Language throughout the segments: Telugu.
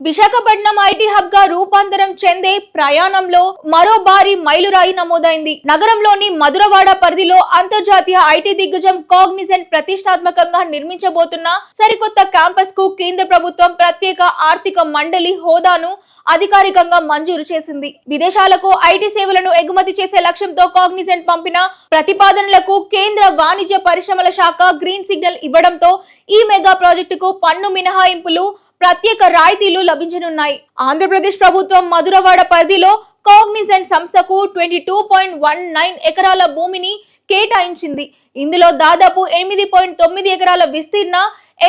విశాఖపట్నం ఐటీ హబ్ గా రూపాంతరం చెందే ప్రయాణంలో మరో భారీ మైలురాయి నమోదైంది. నగరంలోని మధురవాడ పరిధిలో అంతర్జాతీయ ఐటీ దిగ్గజం కాగ్నిజెంట్ ప్రతిష్టాత్మకంగా నిర్మించబోతున్న సరికొత్త క్యాంపస్ కు కేంద్ర ప్రభుత్వం ప్రత్యేక ఆర్థిక మండలి హోదాను అధికారికంగా మంజూరు చేసింది. విదేశాలకు ఐటీ సేవలను ఎగుమతి చేసే లక్ష్యంతో కాగ్నిజెంట్ పంపిన ప్రతిపాదనలకు కేంద్ర వాణిజ్య పరిశ్రమల శాఖ గ్రీన్ సిగ్నల్ ఇవ్వడంతో ఈ మెగా ప్రాజెక్టుకు పన్ను మినహాయింపులు, ప్రత్యేక రాయితీలు లభించనున్నాయి. ఆంధ్రప్రదేశ్ ప్రభుత్వం మధురవాడ పరిధిలో కాగ్నిజెంట్ సంస్థకు 22.19 ఎకరాల భూమిని కేటాయించింది. ఇందులో దాదాపు 8.9 ఎకరాల విస్తీర్ణ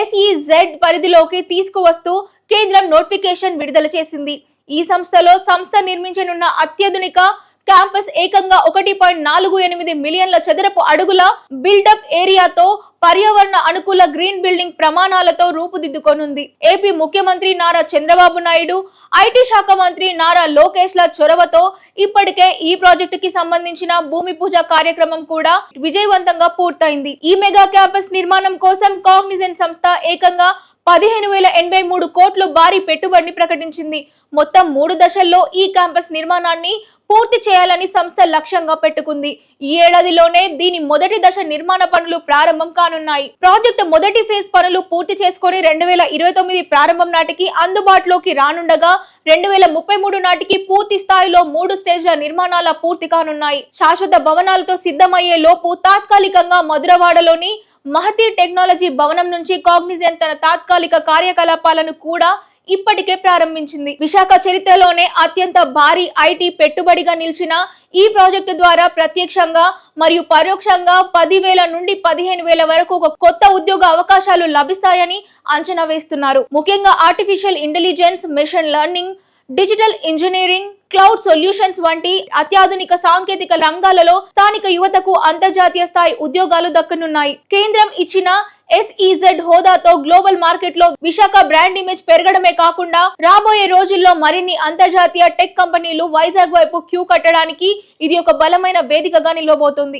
SEZ పరిధిలోకి తీసుకువస్తూ కేంద్రం నోటిఫికేషన్ విడుదల చేసింది. ఈ సంస్థ నిర్మించనున్న అత్యాధునిక క్యాంపస్ ఏకంగా 1.48 మిలియన్ల చదరపు అడుగుల బిల్డప్ ఏరియాతో పర్యావరణ అనుకూల గ్రీన్ బిల్డింగ్ ప్రమాణాలతో రూపుదిద్దుకోనుంది. ఏపీ ముఖ్యమంత్రి నారా చంద్రబాబు నాయుడు, ఐటీ శాఖ మంత్రి నారా లోకేష్ ల చొరవతో ఇప్పటికే ఈ ప్రాజెక్టుకి సంబంధించిన భూమి పూజ కార్యక్రమం కూడా విజయవంతంగా పూర్తయింది. ఈ మెగా క్యాంపస్ నిర్మాణం కోసం కాగ్నిజెంట్ సంస్థ ఏకంగా 15,083 కోట్లు భారీ పెట్టుబడిని ప్రకటించింది. మొత్తం 3 దశల్లో ఈ క్యాంపస్ నిర్మాణాన్ని పూర్తి చేయాలని సంస్థ లక్ష్యంగా పెట్టుకుంది. ఈ ఏడాదిలోనే దీని మొదటి దశ నిర్మాణ పనులు ప్రారంభం కానున్నాయి. ప్రాజెక్టు మొదటి ఫేజ్ పనులు పూర్తి చేసుకుని 2029 ప్రారంభం నాటికి అందుబాటులోకి రానుండగా 2033 నాటికి పూర్తి స్థాయిలో 3 స్టేజ్ల నిర్మాణాల పూర్తి కానున్నాయి. శాశ్వత భవనాలతో సిద్ధమయ్యే లోపు తాత్కాలికంగా మధురవాడలోని మహతి టెక్నాలజీ భవనం నుంచి కాగ్నిజెంట్ తన తాత్కాలిక కార్యకలాపాలను కూడా ఇప్పటికే ప్రారంభించింది. విశాఖ చరిత్రలోనే అత్యంత భారీ ఐటీ పెట్టుబడిగా నిలిచిన ఈ ప్రాజెక్టు ద్వారా ప్రత్యక్షంగా మరియు పరోక్షంగా 10,000 నుండి 15,000 వరకు కొత్త ఉద్యోగ అవకాశాలు లభిస్తాయని అంచనా వేస్తున్నారు. ముఖ్యంగా artificial intelligence, machine learning, digital engineering, cloud solutions వంటి అత్యాధునిక సాంకేతిక రంగాలలో స్థానిక యువతకు అంతర్జాతీయ స్థాయి ఉద్యోగాలు దక్కనున్నాయి. కేంద్రం ఇచ్చిన SEZ హోదాతో గ్లోబల్ మార్కెట్ లో విశాఖ బ్రాండ్ ఇమేజ్ పెరగడమే కాకుండా రాబోయే రోజుల్లో మరిన్ని అంతర్జాతీయ టెక్ కంపెనీలు వైజాగ్ వైపు క్యూ కట్టడానికి ఇది ఒక బలమైన వేదికగా నిలవబోతోంది.